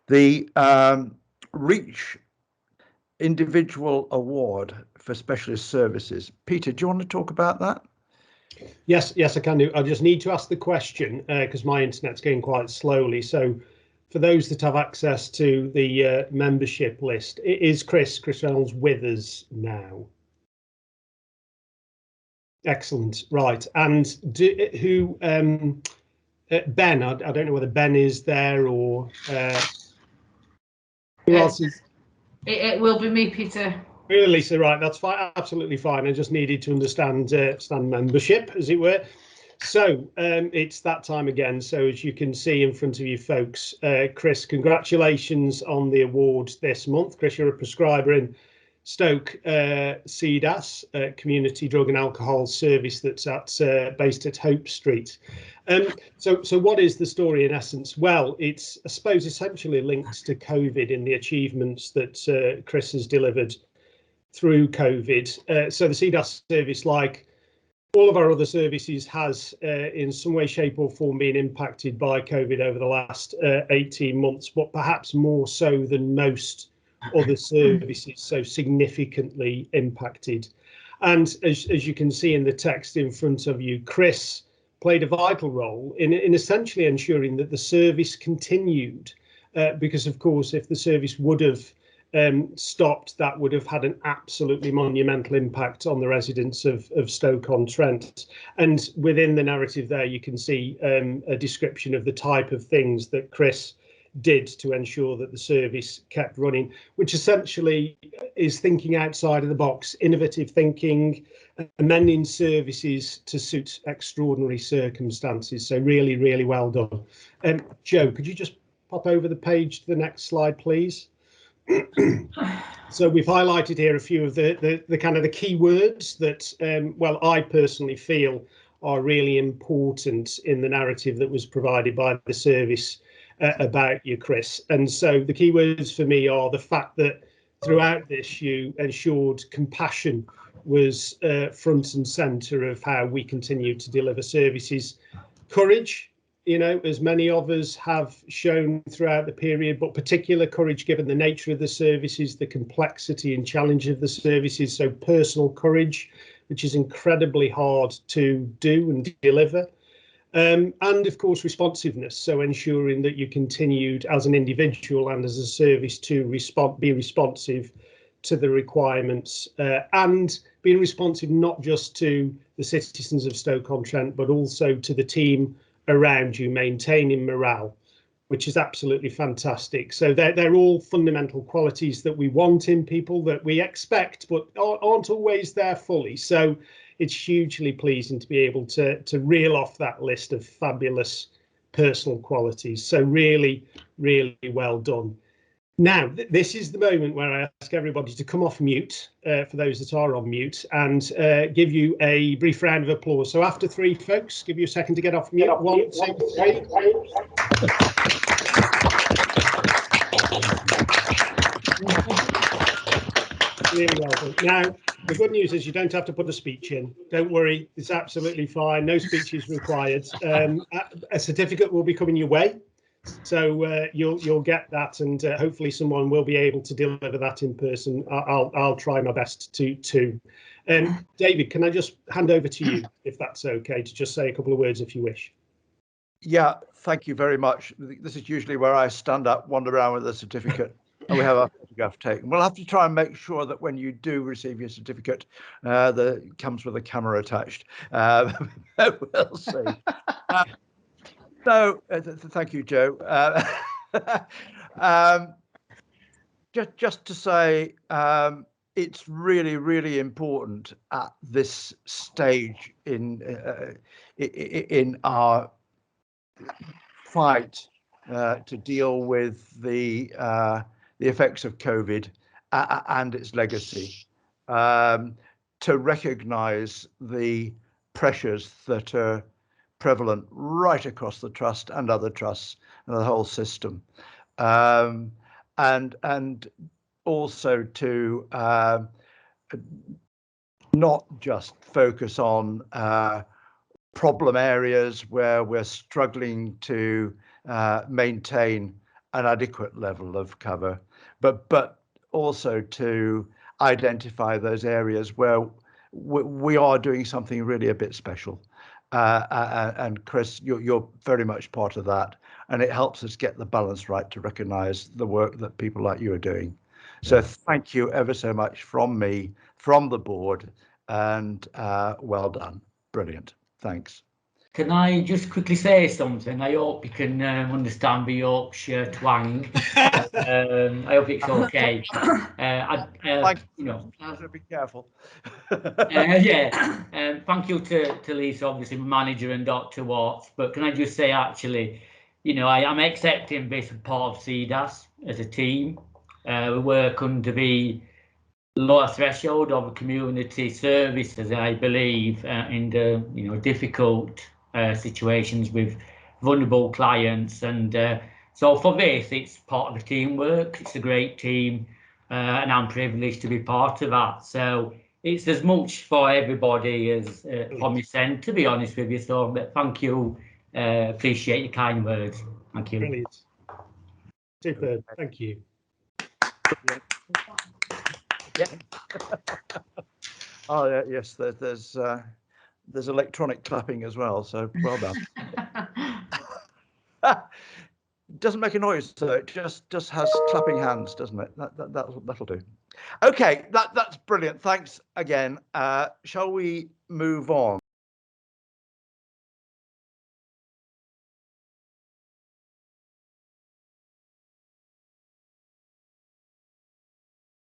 The Reach Individual Award for Specialist Services. Peter, do you want to talk about that? Yes, I can do. I just need to ask the question because my internet's going quite slowly. So for those that have access to the membership list, is Chris Reynolds with us now? Excellent. Right. And Ben, I don't know whether Ben is there or who else is? It will be me, Peter. Really, Lisa, right, that's fine, absolutely fine. I just needed to understand membership, as it were. So it's that time again. So as you can see in front of you folks, Chris, congratulations on the award this month. Chris, you're a prescriber in Stoke CDAS, Community Drug and Alcohol Service that's based at Hope Street. So what is the story in essence? Well, it's, I suppose, essentially linked to COVID in the achievements that Chris has delivered through COVID. So the CDAS service, like all of our other services, has in some way, shape or form been impacted by COVID over the last 18 months, but perhaps more so than most other services, so significantly impacted. And as you can see in the text in front of you, Chris played a vital role in essentially ensuring that the service continued, because of course, if the service would have stopped, that would have had an absolutely monumental impact on the residents of Stoke-on-Trent. And within the narrative there, you can see a description of the type of things that Chris did to ensure that the service kept running, which essentially is thinking outside of the box, innovative thinking, amending services to suit extraordinary circumstances. So really, really well done. Joe, could you just pop over the page to the next slide, please? So we've highlighted here a few of the kind of the key words that, well, I personally feel are really important in the narrative that was provided by the service about you, Chris. And so the key words for me are the fact that throughout this you ensured compassion was front and centre of how we continue to deliver services. Courage, you know, as many of us have shown throughout the period, but particular courage given the nature of the services, the complexity and challenge of the services. So personal courage, which is incredibly hard to do and deliver. And of course, responsiveness. So ensuring that you continued as an individual and as a service to be responsive to the requirements, and being responsive not just to the citizens of Stoke-on-Trent, but also to the team around you, maintaining morale, which is absolutely fantastic. So they're all fundamental qualities that we want in people, that we expect, but aren't always there fully. So it's hugely pleasing to be able to reel off that list of fabulous personal qualities. So really, really well done. Now, this is the moment where I ask everybody to come off mute, for those that are on mute, and give you a brief round of applause. So after three, folks, give you a second to get off mute. 1, 2, 3. Really well done. Now, the good news is you don't have to put a speech in. Don't worry, it's absolutely fine. No speech is required. A certificate will be coming your way. So you'll get that, and hopefully someone will be able to deliver that in person. I'll try my best to too. David, can I just hand over to you, if that's okay, to just say a couple of words if you wish? Yeah, thank you very much. This is usually where I stand up, wander around with a certificate, and we have a photograph taken. We'll have to try and make sure that when you do receive your certificate, that comes with a camera attached. We'll see. No, thank you, Joe. Just to say, it's really, really important at this stage in our fight to deal with the effects of COVID and its legacy, to recognise the pressures that are prevalent right across the trust and other trusts and the whole system, and also to not just focus on problem areas where we're struggling to maintain an adequate level of cover, but also to identify those areas where we are doing something really a bit special. And Chris, you're very much part of that, and it helps us get the balance right to recognise the work that people like you are doing. So thank you ever so much from me, from the board, and well done. Brilliant. Thanks. Can I just quickly say something? I hope you can understand the Yorkshire twang. I hope it's okay. You know, be careful. yeah. Thank you to Lisa, obviously, manager, and Dr. Watts. But can I just say, actually, you know, I'm accepting this part of CDAS as a team. We work under the lower threshold of community services, I believe, in the difficult situations with vulnerable clients, and so for this, it's part of the teamwork. It's a great team, and I'm privileged to be part of that. So it's as much for everybody as from your end, to be honest with you. So, but thank you. Appreciate your kind words. Thank you. Brilliant. Super. Thank you. Yeah. Oh yes, there's electronic clapping as well, so well done. Doesn't make a noise, so it just has clapping hands, doesn't it? That'll do. Okay, that's brilliant. Thanks again. Shall we move on?